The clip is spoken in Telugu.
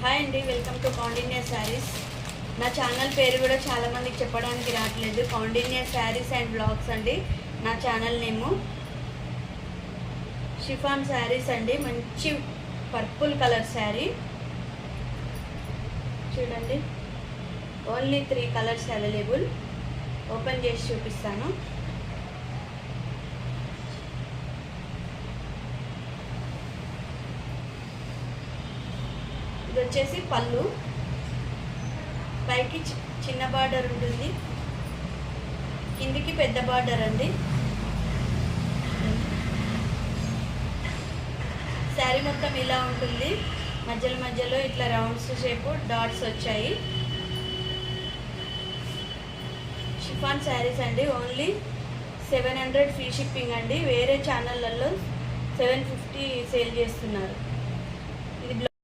హాయ్ అండి, వెల్కమ్ టు కౌండిన్యా శారీస్. నా ఛానల్ పేరు కూడా చాలామందికి చెప్పడానికి రావట్లేదు. కౌండిన్యా శారీస్ అండ్ బ్లాగ్స్ అండి నా ఛానల్ నేము. షిఫాన్ శారీస్ అండి, మంచి పర్పుల్ కలర్ శారీ చూడండి. Only 3 colours available. ఓపెన్ చేసి చూపిస్తాను. ఇది వచ్చేసి పళ్ళు, పైకి చిన్న బార్డర్ ఉంటుంది, కిందికి పెద్ద బార్డర్ అండి. శారీ మొత్తం ఇలా ఉంటుంది. మధ్యలో ఇట్లా రౌండ్స్ షేపు డాట్స్ వచ్చాయి. షిఫాన్ శారీస్ అండి, ఓన్లీ 700 ఫ్రీ షిప్పింగ్ అండి. వేరే ఛానళ్ళల్లో 750 సేల్ చేస్తున్నారు.